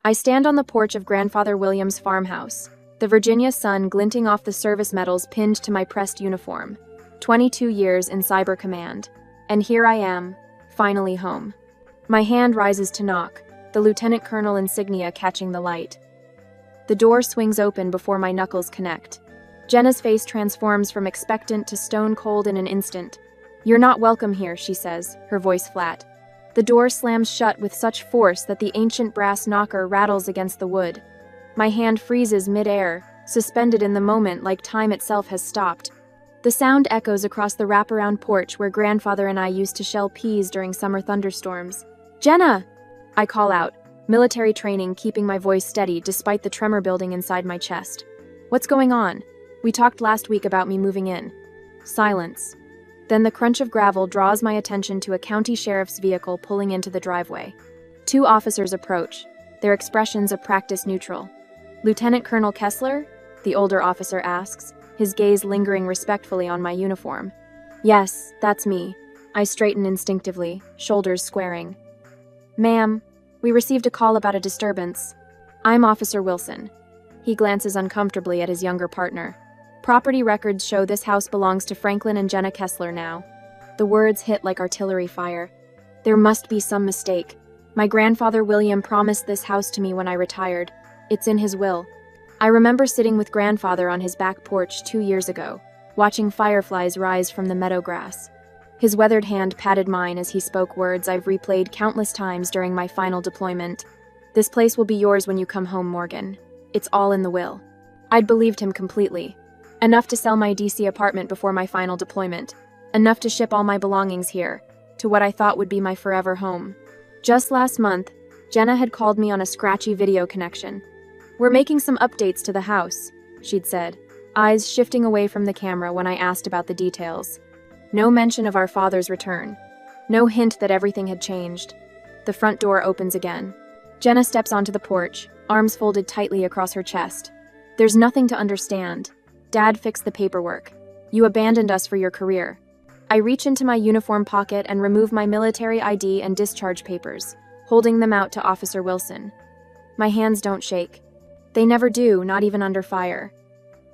I stand on the porch of Grandfather William's farmhouse, the Virginia sun glinting off the service medals pinned to my pressed uniform. 22 years in Cyber Command. And here I am, finally home. My hand rises to knock, the Lieutenant Colonel insignia catching the light. The door swings open before my knuckles connect. Jenna's face transforms from expectant to stone cold in an instant. "You're not welcome here," she says, her voice flat. The door slams shut with such force that the ancient brass knocker rattles against the wood. My hand freezes mid-air, suspended in the moment like time itself has stopped. The sound echoes across the wraparound porch where Grandfather and I used to shell peas during summer thunderstorms. "Jenna!" I call out, military training keeping my voice steady despite the tremor building inside my chest. "What's going on? We talked last week about me moving in." Silence. Then the crunch of gravel draws my attention to a county sheriff's vehicle pulling into the driveway. Two officers approach, their expressions of practice neutral. "Lieutenant Colonel Kessler?" the older officer asks, his gaze lingering respectfully on my uniform. "Yes, that's me." I straighten instinctively, shoulders squaring. "Ma'am, we received a call about a disturbance." "I'm Officer Wilson." He glances uncomfortably at his younger partner. "Property records show this house belongs to Franklin and Jenna Kessler now." The words hit like artillery fire. There must be some mistake. My grandfather William promised this house to me when I retired. It's in his will. I remember sitting with Grandfather on his back porch 2 years ago, watching fireflies rise from the meadow grass. His weathered hand patted mine as he spoke words I've replayed countless times during my final deployment. "This place will be yours when you come home, Morgan. It's all in the will." I'd believed him completely. Enough to sell my DC apartment before my final deployment. Enough to ship all my belongings here, to what I thought would be my forever home. Just last month, Jenna had called me on a scratchy video connection. "We're making some updates to the house," she'd said, eyes shifting away from the camera when I asked about the details. No mention of our father's return. No hint that everything had changed. The front door opens again. Jenna steps onto the porch, arms folded tightly across her chest. "There's nothing to understand. Dad fixed the paperwork. You abandoned us for your career." I reach into my uniform pocket and remove my military ID and discharge papers, holding them out to Officer Wilson. My hands don't shake. They never do, not even under fire.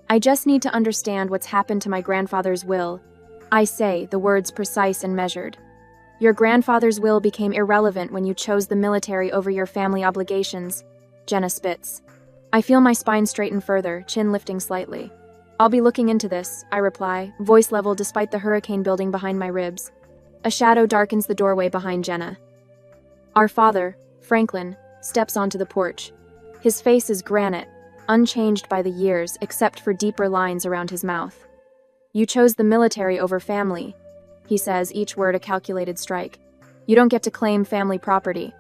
"I just need to understand what's happened to my grandfather's will." I say, the words precise and measured. "Your grandfather's will became irrelevant when you chose the military over your family obligations," Jenna spits. I feel my spine straighten further, chin lifting slightly. "I'll be looking into this," I reply, voice level despite the hurricane building behind my ribs. A shadow darkens the doorway behind Jenna. Our father, Franklin, steps onto the porch. His face is granite, unchanged by the years except for deeper lines around his mouth. "You chose the military over family," he says, each word a calculated strike. "You don't get to claim family property."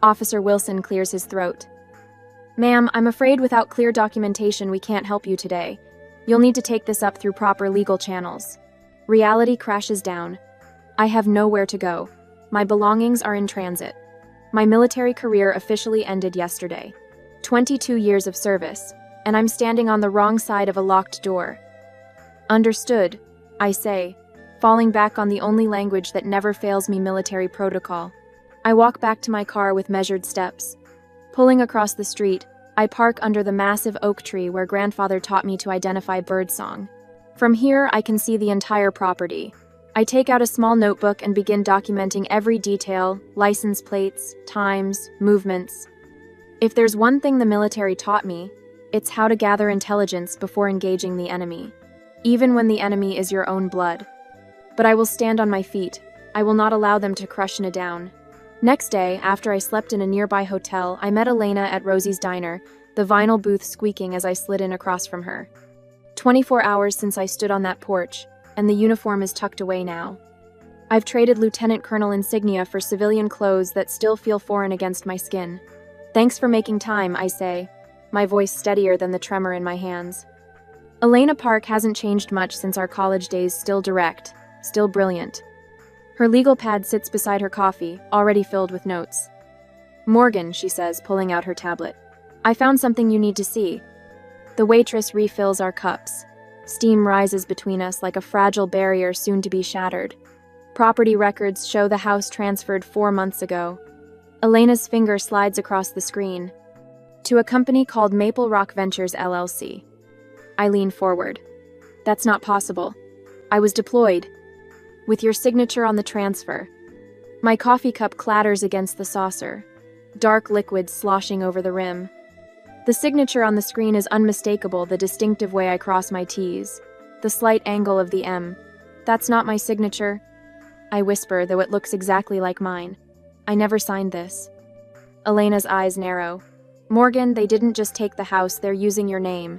Officer Wilson clears his throat. "Ma'am, I'm afraid without clear documentation we can't help you today. You'll need to take this up through proper legal channels." Reality crashes down. I have nowhere to go. My belongings are in transit. My military career officially ended yesterday. 22 years of service, and I'm standing on the wrong side of a locked door. "Understood," I say, falling back on the only language that never fails me: military protocol. I walk back to my car with measured steps. Pulling across the street, I park under the massive oak tree where Grandfather taught me to identify birdsong. From here, I can see the entire property. I take out a small notebook and begin documenting every detail: license plates, times, movements. If there's one thing the military taught me, it's how to gather intelligence before engaging the enemy, even when the enemy is your own blood. But I will stand on my feet. I will not allow them to crush Jenna down. Next day, after I slept in a nearby hotel, I met Elena at Rosie's Diner, the vinyl booth squeaking as I slid in across from her. 24 hours since I stood on that porch, and the uniform is tucked away now. I've traded Lieutenant Colonel insignia for civilian clothes that still feel foreign against my skin. "Thanks for making time," I say, my voice steadier than the tremor in my hands. Elena Park hasn't changed much since our college days, still direct, still brilliant. Her legal pad sits beside her coffee, already filled with notes. "Morgan," she says, pulling out her tablet. "I found something you need to see." The waitress refills our cups. Steam rises between us like a fragile barrier soon to be shattered. Property records show the house transferred 4 months ago. Elena's finger slides across the screen. To a company called Maple Rock Ventures LLC. I lean forward. That's not possible. I was deployed. With your signature on the transfer. My coffee cup clatters against the saucer. Dark liquid sloshing over the rim. The signature on the screen is unmistakable, the distinctive way I cross my T's. The slight angle of the M. That's not my signature. I whisper, though it looks exactly like mine. I never signed this. Elena's eyes narrow. Morgan, they didn't just take the house, they're using your name.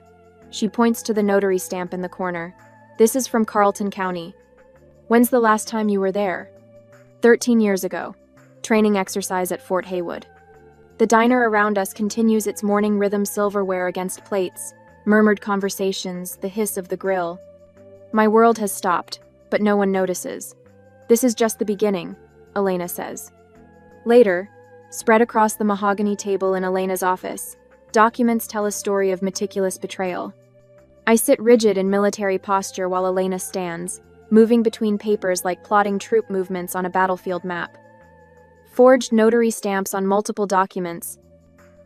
She points to the notary stamp in the corner. This is from Carlton County. When's the last time you were there? 13 years ago. Training exercise at Fort Haywood. The diner around us continues its morning rhythm, silverware against plates, murmured conversations, the hiss of the grill. My world has stopped, but no one notices. This is just the beginning, Elena says. Later, spread across the mahogany table in Elena's office, documents tell a story of meticulous betrayal. I sit rigid in military posture while Elena stands, moving between papers like plotting troop movements on a battlefield map. Forged notary stamps on multiple documents,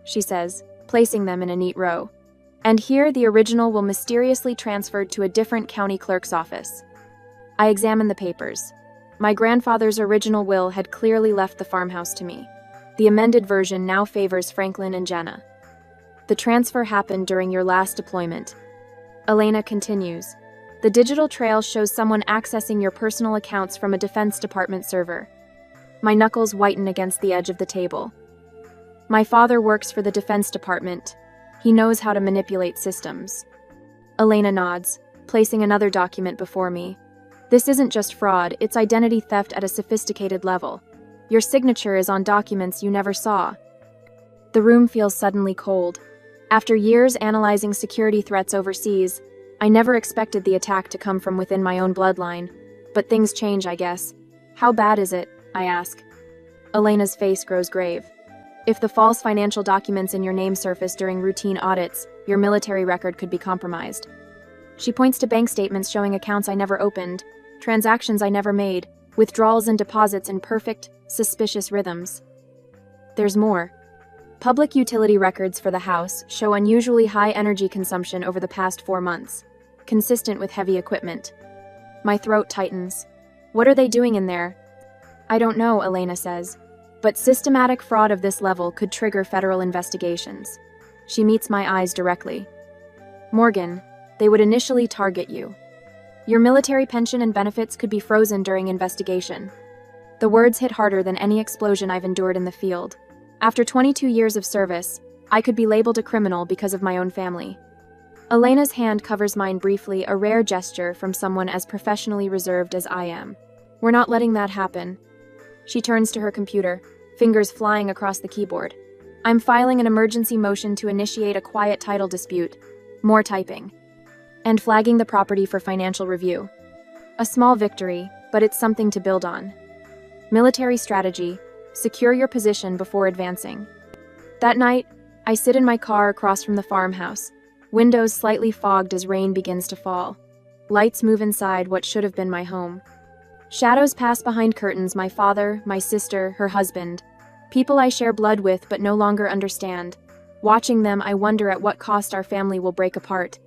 she says, placing them in a neat row. And here the original will mysteriously transferred to a different county clerk's office. I examine the papers. My grandfather's original will had clearly left the farmhouse to me. The amended version now favors Franklin and Jenna. The transfer happened during your last deployment. Elena continues. The digital trail shows someone accessing your personal accounts from a Defense Department server. My knuckles whiten against the edge of the table. My father works for the Defense Department. He knows how to manipulate systems. Elena nods, placing another document before me. This isn't just fraud, it's identity theft at a sophisticated level. Your signature is on documents you never saw. The room feels suddenly cold. After years analyzing security threats overseas, I never expected the attack to come from within my own bloodline. But things change, I guess. How bad is it? I ask. Elena's face grows grave. If the false financial documents in your name surface during routine audits, your military record could be compromised. She points to bank statements showing accounts I never opened, transactions I never made, withdrawals and deposits in perfect, suspicious rhythms. There's more. Public utility records for the house show unusually high energy consumption over the past 4 months, consistent with heavy equipment. My throat tightens. What are they doing in there? I don't know, Elena says, but systematic fraud of this level could trigger federal investigations. She meets my eyes directly. Morgan, they would initially target you. Your military pension and benefits could be frozen during investigation. The words hit harder than any explosion I've endured in the field. After 22 years of service, I could be labeled a criminal because of my own family. Elena's hand covers mine briefly, a rare gesture from someone as professionally reserved as I am. We're not letting that happen. She turns to her computer, fingers flying across the keyboard. I'm filing an emergency motion to initiate a quiet title dispute. More typing. And flagging the property for financial review. A small victory, but it's something to build on. Military strategy. Secure your position before advancing. That night, I sit in my car across from the farmhouse, windows slightly fogged as rain begins to fall. Lights move inside what should have been my home. Shadows pass behind curtains, my father, my sister, her husband. People I share blood with but no longer understand. Watching them, I wonder at what cost our family will break apart.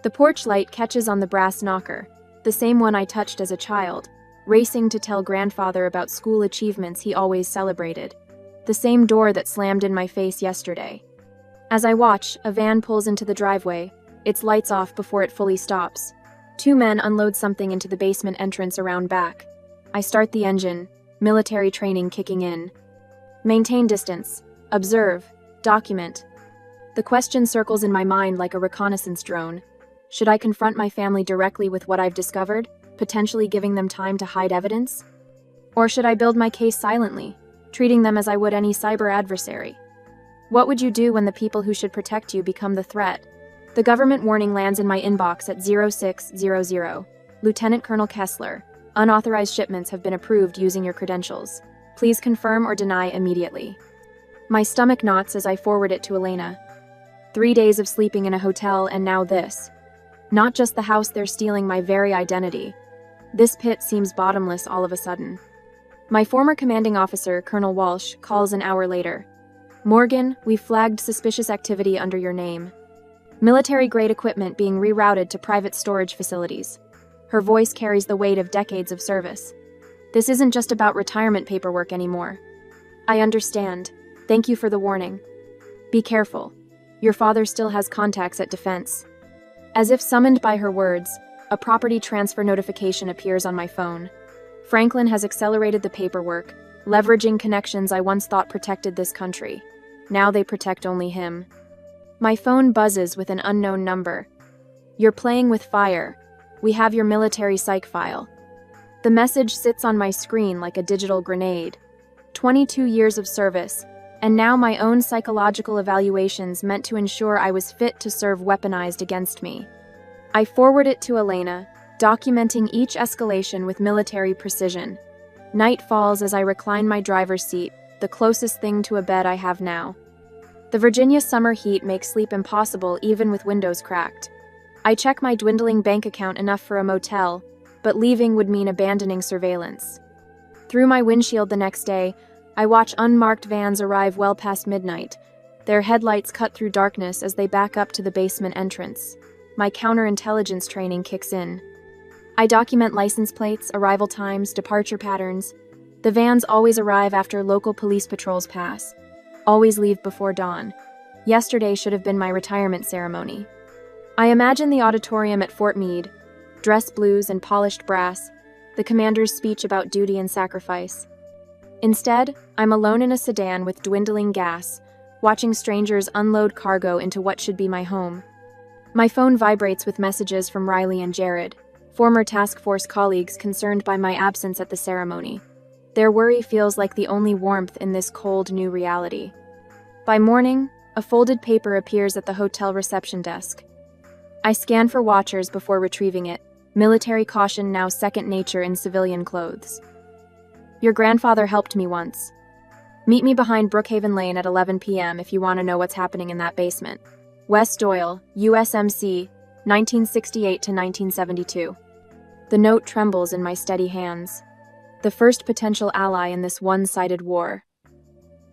The porch light catches on the brass knocker, the same one I touched as a child, racing to tell grandfather about school achievements he always celebrated. The same door that slammed in my face yesterday. As I watch, a van pulls into the driveway, its lights off before it fully stops. 2 men unload something into the basement entrance around back. I start the engine, military training kicking in. Maintain distance. Observe. Document. The question circles in my mind like a reconnaissance drone. Should I confront my family directly with what I've discovered, potentially giving them time to hide evidence? Or should I build my case silently, treating them as I would any cyber adversary? What would you do when the people who should protect you become the threat? The government warning lands in my inbox at 0600. Lieutenant Colonel Kessler, unauthorized shipments have been approved using your credentials. Please confirm or deny immediately. My stomach knots as I forward it to Elena. 3 days of sleeping in a hotel and now this. Not just the house, they're stealing my very identity. This pit seems bottomless all of a sudden. My former commanding officer, Colonel Walsh, calls an hour later. Morgan, we flagged suspicious activity under your name. Military-grade equipment being rerouted to private storage facilities. Her voice carries the weight of decades of service. This isn't just about retirement paperwork anymore. I understand. Thank you for the warning. Be careful. Your father still has contacts at Defense. As if summoned by her words, a property transfer notification appears on my phone. Franklin has accelerated the paperwork, leveraging connections I once thought protected this country. Now they protect only him. My phone buzzes with an unknown number. You're playing with fire. We have your military psych file. The message sits on my screen like a digital grenade. 22 years of service, and now my own psychological evaluations meant to ensure I was fit to serve weaponized against me. I forward it to Elena, documenting each escalation with military precision. Night falls as I recline my driver's seat, the closest thing to a bed I have now. The Virginia summer heat makes sleep impossible even with windows cracked. I check my dwindling bank account enough for a motel, but leaving would mean abandoning surveillance. Through my windshield the next day, I watch unmarked vans arrive well past midnight, their headlights cut through darkness as they back up to the basement entrance. My counterintelligence training kicks in. I document license plates, arrival times, departure patterns. The vans always arrive after local police patrols pass. Always leave before dawn. Yesterday should have been my retirement ceremony. I imagine the auditorium at Fort Meade, dress blues and polished brass, the commander's speech about duty and sacrifice. Instead, I'm alone in a sedan with dwindling gas, watching strangers unload cargo into what should be my home. My phone vibrates with messages from Riley and Jared, former task force colleagues concerned by my absence at the ceremony. Their worry feels like the only warmth in this cold new reality. By morning, a folded paper appears at the hotel reception desk. I scan for watchers before retrieving it, military caution now second nature in civilian clothes. Your grandfather helped me once. Meet me behind Brookhaven Lane at 11 p.m. if you want to know what's happening in that basement. Wes Doyle, USMC, 1968 to 1972. The note trembles in my steady hands. The first potential ally in this one-sided war.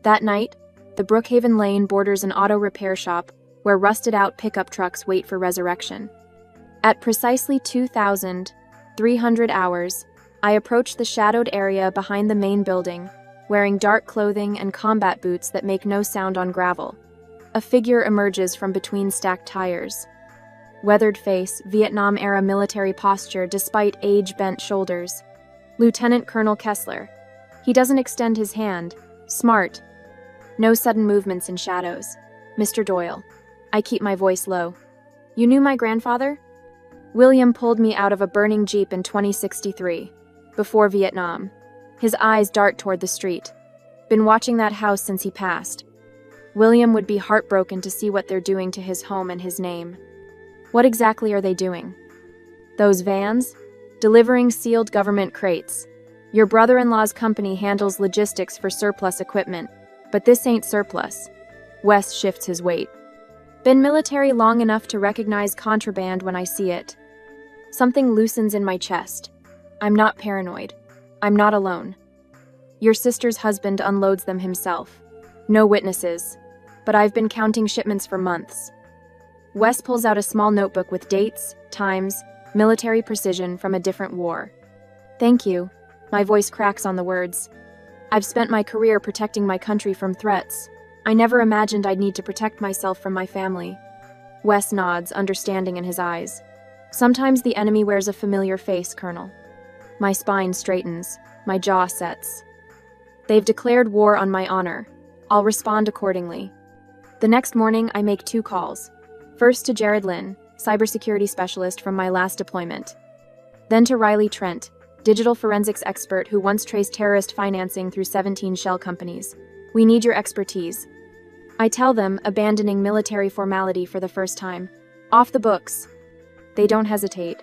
That night, the Brookhaven Lane borders an auto repair shop where rusted-out pickup trucks wait for resurrection. At precisely 2,300 hours, I approach the shadowed area behind the main building, wearing dark clothing and combat boots that make no sound on gravel. A figure emerges from between stacked tires. Weathered face, Vietnam-era military posture despite age-bent shoulders. Lieutenant Colonel Kessler. He doesn't extend his hand. Smart. No sudden movements in shadows. Mr. Doyle. I keep my voice low. You knew my grandfather? William pulled me out of a burning Jeep in 2063. Before Vietnam. His eyes dart toward the street. Been watching that house since he passed. William would be heartbroken to see what they're doing to his home and his name. What exactly are they doing? Those vans? Delivering sealed government crates. Your brother-in-law's company handles logistics for surplus equipment, but this ain't surplus. Wes shifts his weight. Been military long enough to recognize contraband when I see it. Something loosens in my chest. I'm not paranoid. I'm not alone. Your sister's husband unloads them himself. No witnesses, but I've been counting shipments for months. Wes pulls out a small notebook with dates, times, military precision from a different war. Thank you. My voice cracks on the words. I've spent my career protecting my country from threats. I never imagined I'd need to protect myself from my family. Wes nods, understanding in his eyes. Sometimes the enemy wears a familiar face, Colonel. My spine straightens. My jaw sets. They've declared war on my honor. I'll respond accordingly. The next morning, I make 2 calls. First to Jared Lynn, cybersecurity specialist from my last deployment. Then to Riley Trent, digital forensics expert who once traced terrorist financing through 17 shell companies. We need your expertise. I tell them, abandoning military formality for the first time. Off the books. They don't hesitate.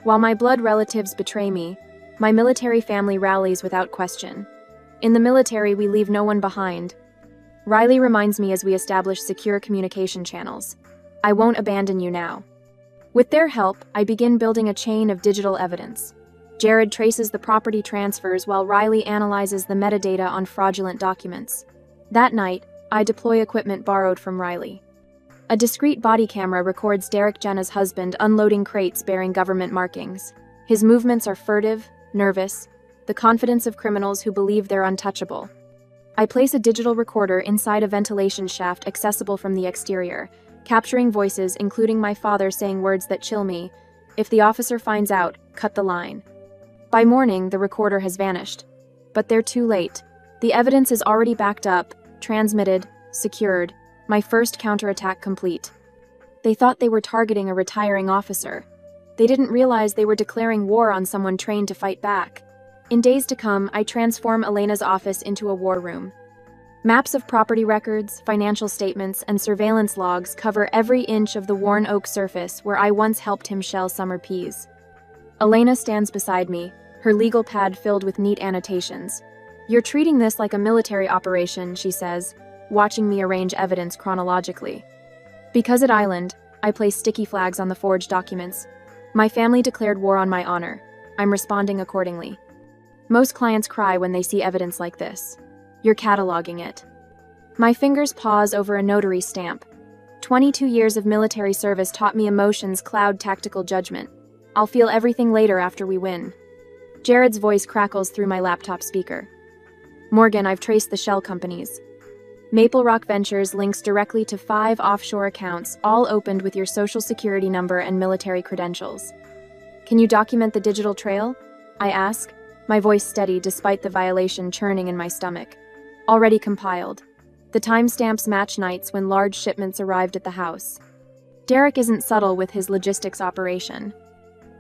While my blood relatives betray me, my military family rallies without question. In the military, we leave no one behind. Riley reminds me as we establish secure communication channels. I won't abandon you now. With their help, I begin building a chain of digital evidence. Jared traces the property transfers while Riley analyzes the metadata on fraudulent documents. That night, I deploy equipment borrowed from Riley. A discreet body camera records Derek Jenna's husband unloading crates bearing government markings. His movements are furtive, nervous, the confidence of criminals who believe they're untouchable. I place a digital recorder inside a ventilation shaft accessible from the exterior, capturing voices including my father saying words that chill me. If the officer finds out, cut the line. By morning, the recorder has vanished. But they're too late. The evidence is already backed up, transmitted, secured, my first counterattack complete. They thought they were targeting a retiring officer. They didn't realize they were declaring war on someone trained to fight back. In days to come, I transform Elena's office into a war room. Maps of property records, financial statements, and surveillance logs cover every inch of the worn oak surface where I once helped him shell summer peas. Elena stands beside me, her legal pad filled with neat annotations. "You're treating this like a military operation," she says, watching me arrange evidence chronologically. Because at Island, I place sticky flags on the forged documents. My family declared war on my honor. I'm responding accordingly. Most clients cry when they see evidence like this. You're cataloging it. My fingers pause over a notary stamp. 22 years of military service taught me emotions cloud tactical judgment. I'll feel everything later after we win. Jared's voice crackles through my laptop speaker. "Morgan, I've traced the shell companies. Maple Rock Ventures links directly to 5 offshore accounts, all opened with your social security number and military credentials. Can you document the digital trail?" I ask, my voice steady despite the violation churning in my stomach. "Already compiled. The timestamps match nights when large shipments arrived at the house." Derek isn't subtle with his logistics operation.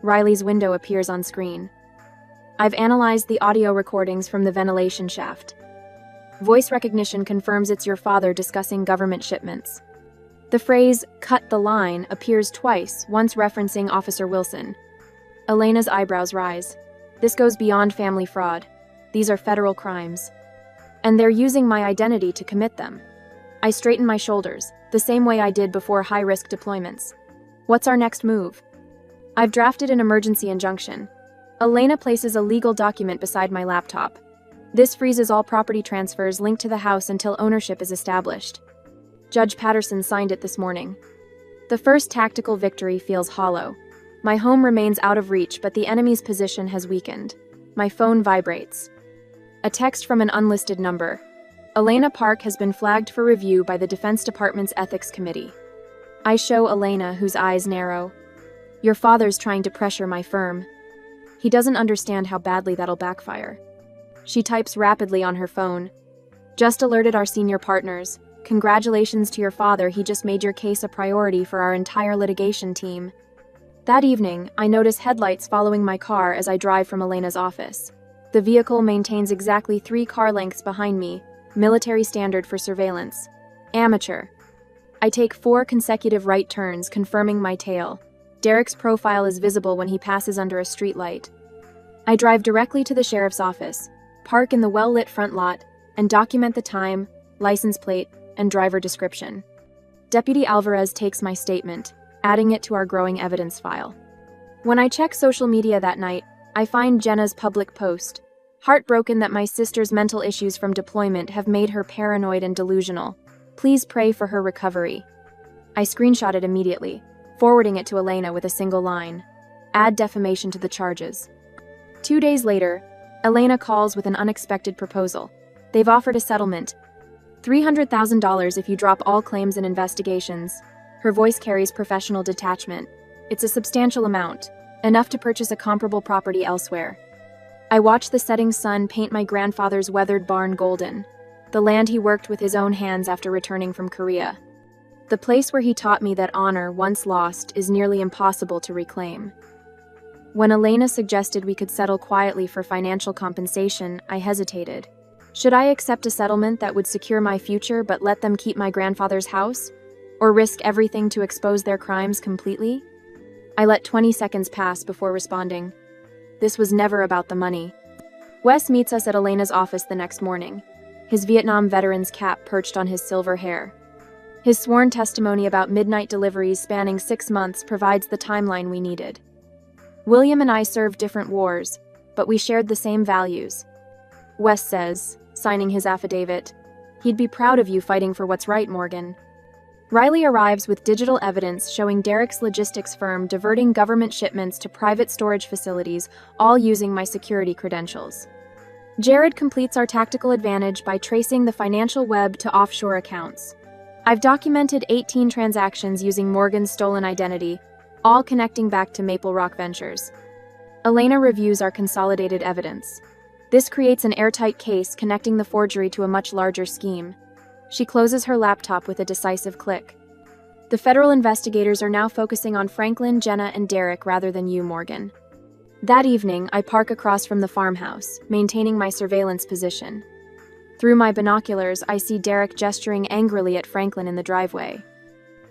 Riley's window appears on screen. I've analyzed the audio recordings from the ventilation shaft. Voice recognition confirms it's your father discussing government shipments. The phrase, "cut the line," appears twice, once referencing Officer Wilson. Elena's eyebrows rise. This goes beyond family fraud. These are federal crimes. And they're using my identity to commit them. I straighten my shoulders, the same way I did before high-risk deployments. What's our next move? I've drafted an emergency injunction. Elena places a legal document beside my laptop. This freezes all property transfers linked to the house until ownership is established. Judge Patterson signed it this morning. The first tactical victory feels hollow. My home remains out of reach, but the enemy's position has weakened. My phone vibrates. A text from an unlisted number. Elena Park has been flagged for review by the Defense Department's Ethics Committee. I show Elena, whose eyes narrow. "Your father's trying to pressure my firm. He doesn't understand how badly that'll backfire." She types rapidly on her phone. "Just alerted our senior partners. Congratulations to your father, he just made your case a priority for our entire litigation team." That evening, I notice headlights following my car as I drive from Elena's office. The vehicle maintains exactly 3 car lengths behind me, military standard for surveillance. Amateur. I take 4 consecutive right turns, confirming my tale. Derek's profile is visible when he passes under a streetlight. I drive directly to the sheriff's office, park in the well-lit front lot, and document the time, license plate, and driver description. Deputy Alvarez takes my statement, adding it to our growing evidence file. When I check social media that night, I find Jenna's public post. "Heartbroken that my sister's mental issues from deployment have made her paranoid and delusional. Please pray for her recovery." I screenshot it immediately, forwarding it to Elena with a single line. "Add defamation to the charges." 2 days later, Elena calls with an unexpected proposal. They've offered a settlement. $300,000 if you drop all claims and investigations. Her voice carries professional detachment. It's a substantial amount, enough to purchase a comparable property elsewhere. I watch the setting sun paint my grandfather's weathered barn golden, the land he worked with his own hands after returning from Korea. The place where he taught me that honor, once lost, is nearly impossible to reclaim. When Elena suggested we could settle quietly for financial compensation, I hesitated. Should I accept a settlement that would secure my future but let them keep my grandfather's house? Or risk everything to expose their crimes completely? I let 20 seconds pass before responding. This was never about the money. Wes meets us at Elena's office the next morning, his Vietnam veteran's cap perched on his silver hair. His sworn testimony about midnight deliveries spanning 6 months provides the timeline we needed. William and I served different wars, but we shared the same values. Wes says, signing his affidavit, He'd be proud of you fighting for what's right, Morgan. Riley arrives with digital evidence showing Derek's logistics firm diverting government shipments to private storage facilities, all using my security credentials. Jared completes our tactical advantage by tracing the financial web to offshore accounts. I've documented 18 transactions using Morgan's stolen identity, all connecting back to Maple Rock Ventures. Elena reviews our consolidated evidence. This creates an airtight case connecting the forgery to a much larger scheme. She closes her laptop with a decisive click. The federal investigators are now focusing on Franklin, Jenna, and Derek rather than you, Morgan. That evening, I park across from the farmhouse, maintaining my surveillance position. Through my binoculars, I see Derek gesturing angrily at Franklin in the driveway.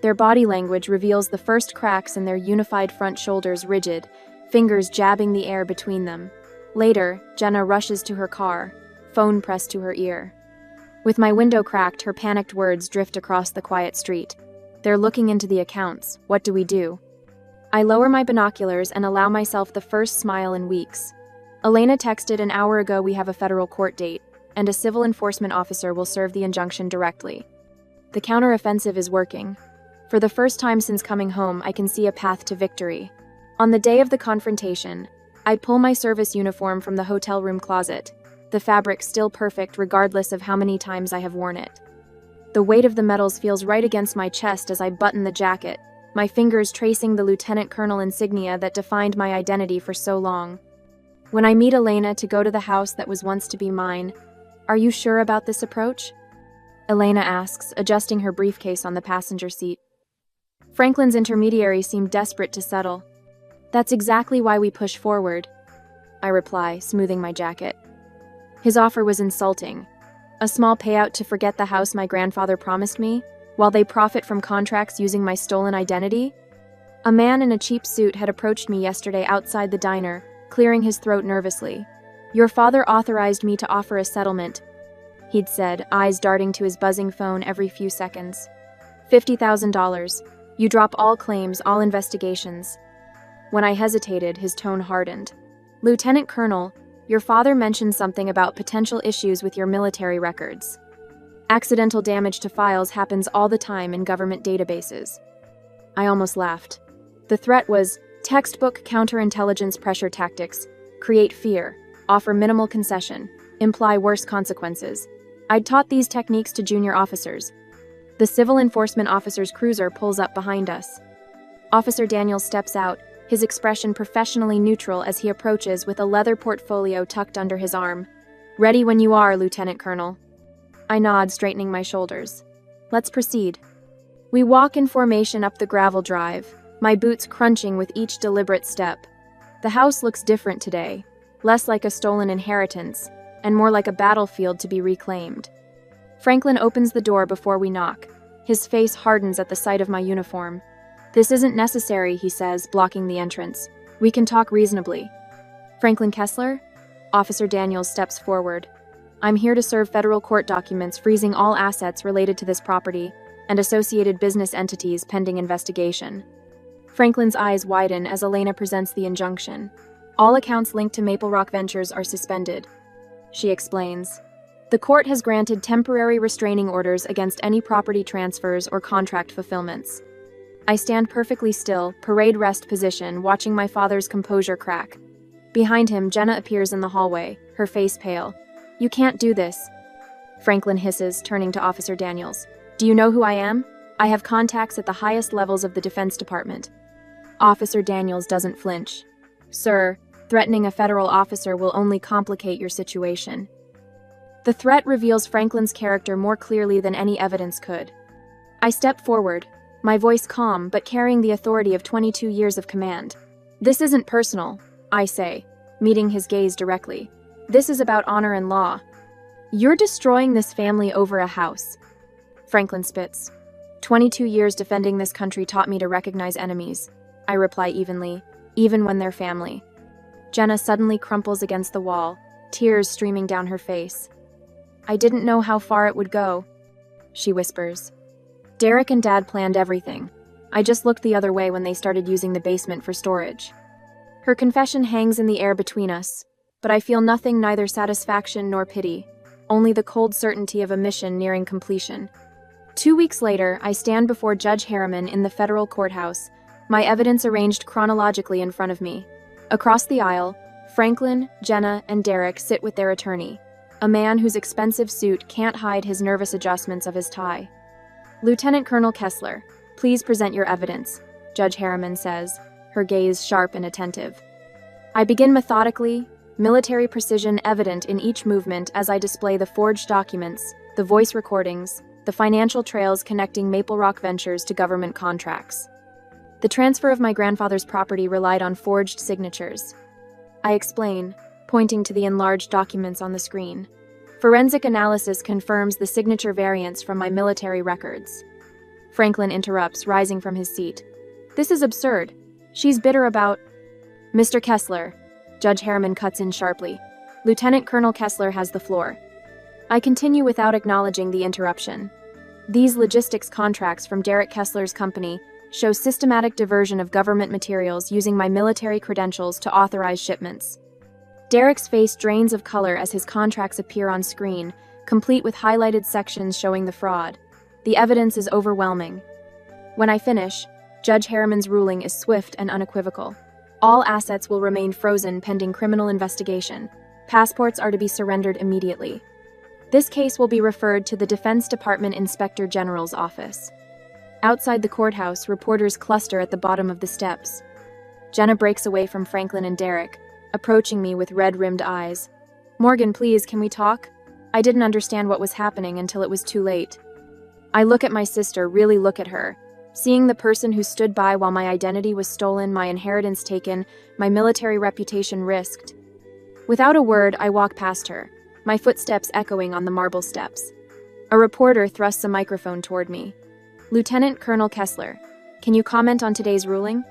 Their body language reveals the first cracks in their unified front shoulders rigid, fingers jabbing the air between them. Later, Jenna rushes to her car, phone pressed to her ear. With my window cracked, her panicked words drift across the quiet street. They're looking into the accounts. What do we do? I lower my binoculars and allow myself the first smile in weeks. Elena texted an hour ago we have a federal court date, and a civil enforcement officer will serve the injunction directly. The counteroffensive is working. For the first time since coming home, I can see a path to victory. On the day of the confrontation, I pull my service uniform from the hotel room closet, the fabric still perfect regardless of how many times I have worn it. The weight of the metals feels right against my chest as I button the jacket, my fingers tracing the lieutenant colonel insignia that defined my identity for so long. When I meet Elena to go to the house that was once to be mine, "Are you sure about this approach?" Elena asks, adjusting her briefcase on the passenger seat. Franklin's intermediary seemed desperate to settle. "That's exactly why we push forward," I reply, smoothing my jacket. His offer was insulting. A small payout to forget the house my grandfather promised me, while they profit from contracts using my stolen identity? A man in a cheap suit had approached me yesterday outside the diner, clearing his throat nervously. "Your father authorized me to offer a settlement," he'd said, eyes darting to his buzzing phone every few seconds. $50,000. You drop all claims, all investigations." When I hesitated, his tone hardened. "Lieutenant Colonel, your father mentioned something about potential issues with your military records. Accidental damage to files happens all the time in government databases." I almost laughed. The threat was textbook counterintelligence pressure tactics: create fear, offer minimal concession, imply worse consequences. I'd taught these techniques to junior officers. The civil enforcement officer's cruiser pulls up behind us. Officer Daniels steps out, his expression professionally neutral as he approaches with a leather portfolio tucked under his arm. "Ready when you are, Lieutenant Colonel." I nod, straightening my shoulders. "Let's proceed." We walk in formation up the gravel drive, my boots crunching with each deliberate step. The house looks different today, less like a stolen inheritance, and more like a battlefield to be reclaimed. Franklin opens the door before we knock. His face hardens at the sight of my uniform. "This isn't necessary," he says, blocking the entrance. "We can talk reasonably." "Franklin Kessler?" Officer Daniels steps forward. "I'm here to serve federal court documents freezing all assets related to this property and associated business entities pending investigation." Franklin's eyes widen as Elena presents the injunction. "All accounts linked to Maple Rock Ventures are suspended," she explains. "The court has granted temporary restraining orders against any property transfers or contract fulfillments." I stand perfectly still, parade rest position, watching my father's composure crack. Behind him, Jenna appears in the hallway, her face pale. "You can't do this," Franklin hisses, turning to Officer Daniels. "Do you know who I am? I have contacts at the highest levels of the Defense Department." Officer Daniels doesn't flinch. "Sir, threatening a federal officer will only complicate your situation." The threat reveals Franklin's character more clearly than any evidence could. I step forward, my voice calm but carrying the authority of 22 years of command. "This isn't personal," I say, meeting his gaze directly. "This is about honor and law. You're destroying this family over a house." Franklin spits. 22 years defending this country taught me to recognize enemies," I reply evenly, "even when they're family." Jenna suddenly crumples against the wall, tears streaming down her face. "I didn't know how far it would go," she whispers. "Derek and Dad planned everything. I just looked the other way when they started using the basement for storage." Her confession hangs in the air between us, but I feel nothing, neither satisfaction nor pity. only the cold certainty of a mission nearing completion. 2 weeks later, I stand before Judge Harriman in the federal courthouse, my evidence arranged chronologically in front of me. Across the aisle, Franklin, Jenna, and Derek sit with their attorney, a man whose expensive suit can't hide his nervous adjustments of his tie. Lieutenant Colonel Kessler, please present your evidence, Judge Harriman says, her gaze sharp and attentive. I begin methodically, military precision evident in each movement as I display the forged documents, the voice recordings, the financial trails connecting Maple Rock Ventures to government contracts. The transfer of my grandfather's property relied on forged signatures. I explain, pointing to the enlarged documents on the screen. Forensic analysis confirms the signature variants from my military records. Franklin interrupts, rising from his seat. This is absurd. She's bitter about... Mr. Kessler, Judge Harriman cuts in sharply. Lieutenant Colonel Kessler has the floor. I continue without acknowledging the interruption. These logistics contracts from Derek Kessler's company show systematic diversion of government materials using my military credentials to authorize shipments. Derek's face drains of color as his contracts appear on screen, complete with highlighted sections showing the fraud. The evidence is overwhelming. When I finish, Judge Harriman's ruling is swift and unequivocal. All assets will remain frozen pending criminal investigation. Passports are to be surrendered immediately. This case will be referred to the Defense Department Inspector General's office. Outside the courthouse, reporters cluster at the bottom of the steps. Jenna breaks away from Franklin and Derek, approaching me with red-rimmed eyes. Morgan, please, can we talk? I didn't understand what was happening until it was too late. I look at my sister, really look at her. Seeing the person who stood by while my identity was stolen, my inheritance taken, my military reputation risked. Without a word, I walk past her, my footsteps echoing on the marble steps. A reporter thrusts a microphone toward me. Lieutenant Colonel Kessler, can you comment on today's ruling?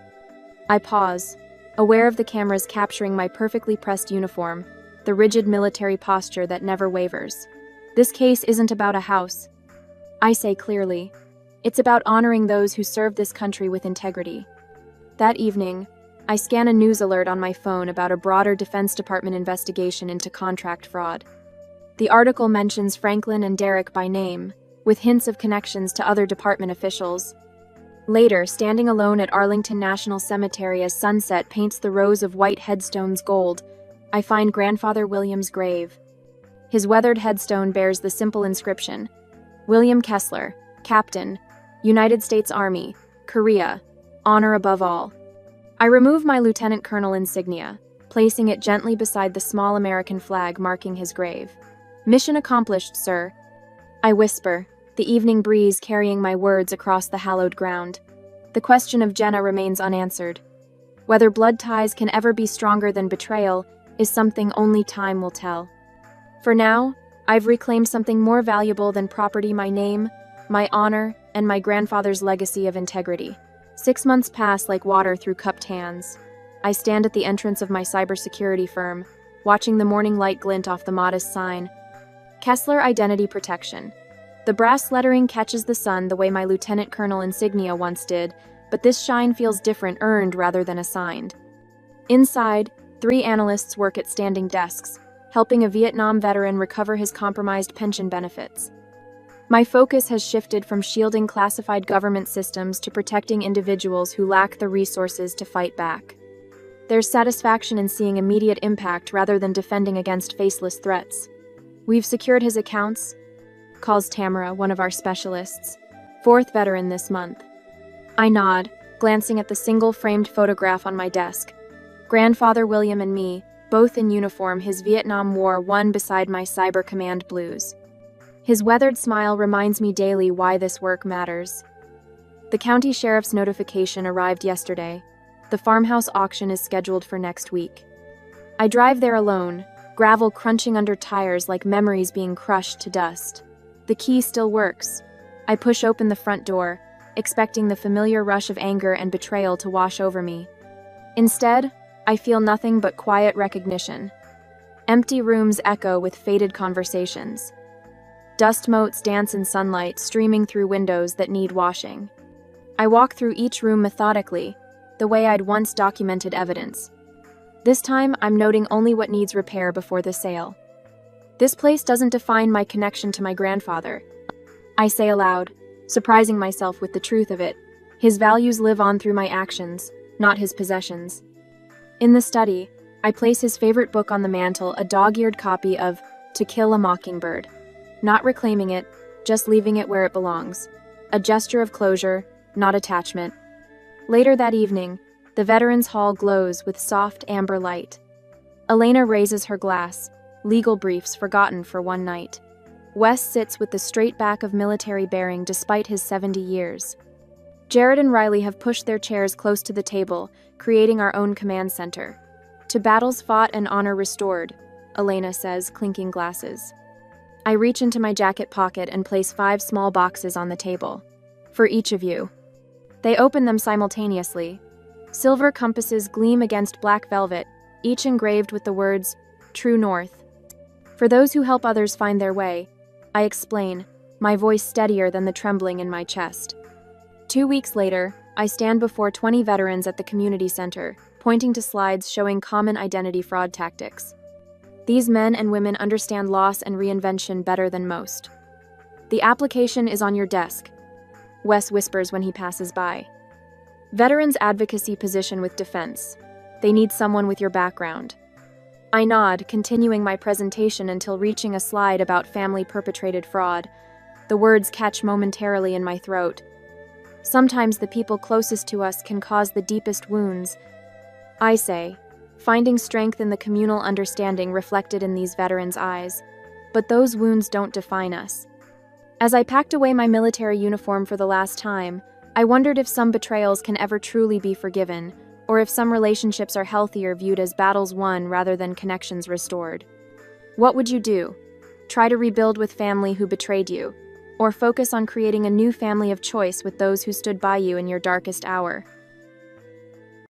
I pause, aware of the cameras capturing my perfectly pressed uniform, the rigid military posture that never wavers. This case isn't about a house. I say clearly, it's about honoring those who serve this country with integrity. That evening, I scan a news alert on my phone about a broader Defense Department investigation into contract fraud. The article mentions Franklin and Derek by name, with hints of connections to other department officials. Later, standing alone at Arlington National Cemetery as sunset paints the rows of white headstones gold, I find Grandfather William's grave. His weathered headstone bears the simple inscription, William Kessler, Captain, United States Army, Korea, honor above all. I remove my lieutenant colonel insignia, placing it gently beside the small American flag marking his grave. Mission accomplished, sir. I whisper, the evening breeze carrying my words across the hallowed ground. The question of Jenna remains unanswered. Whether blood ties can ever be stronger than betrayal is something only time will tell. For now, I've reclaimed something more valuable than property: my name, my honor, and my grandfather's legacy of integrity. 6 months pass like water through cupped hands. I stand at the entrance of my cybersecurity firm, watching the morning light glint off the modest sign. Kessler Identity Protection. The brass lettering catches the sun the way my lieutenant colonel insignia once did, but this shine feels different, earned rather than assigned. Inside, 3 analysts work at standing desks, helping a Vietnam veteran recover his compromised pension benefits. My focus has shifted from shielding classified government systems to protecting individuals who lack the resources to fight back. There's satisfaction in seeing immediate impact rather than defending against faceless threats. We've secured his accounts, calls Tamara, one of our specialists, 4th veteran this month. I nod, glancing at the single framed photograph on my desk. Grandfather William and me, both in uniform, his Vietnam War one beside my Cyber Command blues. His weathered smile reminds me daily why this work matters. The county sheriff's notification arrived yesterday. The farmhouse auction is scheduled for next week. I drive there alone, gravel crunching under tires like memories being crushed to dust. The key still works. I push open the front door, expecting the familiar rush of anger and betrayal to wash over me. Instead, I feel nothing but quiet recognition. Empty rooms echo with faded conversations. Dust motes dance in sunlight, streaming through windows that need washing. I walk through each room methodically, the way I'd once documented evidence. This time, I'm noting only what needs repair before the sale. This place doesn't define my connection to my grandfather. I say aloud, surprising myself with the truth of it. His values live on through my actions, not his possessions. In the study, I place his favorite book on the mantle, a dog-eared copy of To Kill a Mockingbird. Not reclaiming it, just leaving it where it belongs. A gesture of closure, not attachment. Later that evening, the Veterans Hall glows with soft amber light. Elena raises her glass, legal briefs forgotten for one night. Wes sits with the straight back of military bearing despite his 70 years. Jared and Riley have pushed their chairs close to the table, creating our own command center. To battles fought and honor restored, Elena says, clinking glasses. I reach into my jacket pocket and place 5 small boxes on the table. For each of you. They open them simultaneously. Silver compasses gleam against black velvet, each engraved with the words, True North. For those who help others find their way, I explain, my voice steadier than the trembling in my chest. 2 weeks later, I stand before 20 veterans at the community center, pointing to slides showing common identity fraud tactics. These men and women understand loss and reinvention better than most. The application is on your desk, Wes whispers when he passes by. Veterans advocacy position with defense. They need someone with your background. I nod, continuing my presentation until reaching a slide about family-perpetrated fraud. The words catch momentarily in my throat. Sometimes the people closest to us can cause the deepest wounds. I say, finding strength in the communal understanding reflected in these veterans' eyes. But those wounds don't define us. As I packed away my military uniform for the last time, I wondered if some betrayals can ever truly be forgiven, or if some relationships are healthier viewed as battles won rather than connections restored. What would you do? Try to rebuild with family who betrayed you, or focus on creating a new family of choice with those who stood by you in your darkest hour?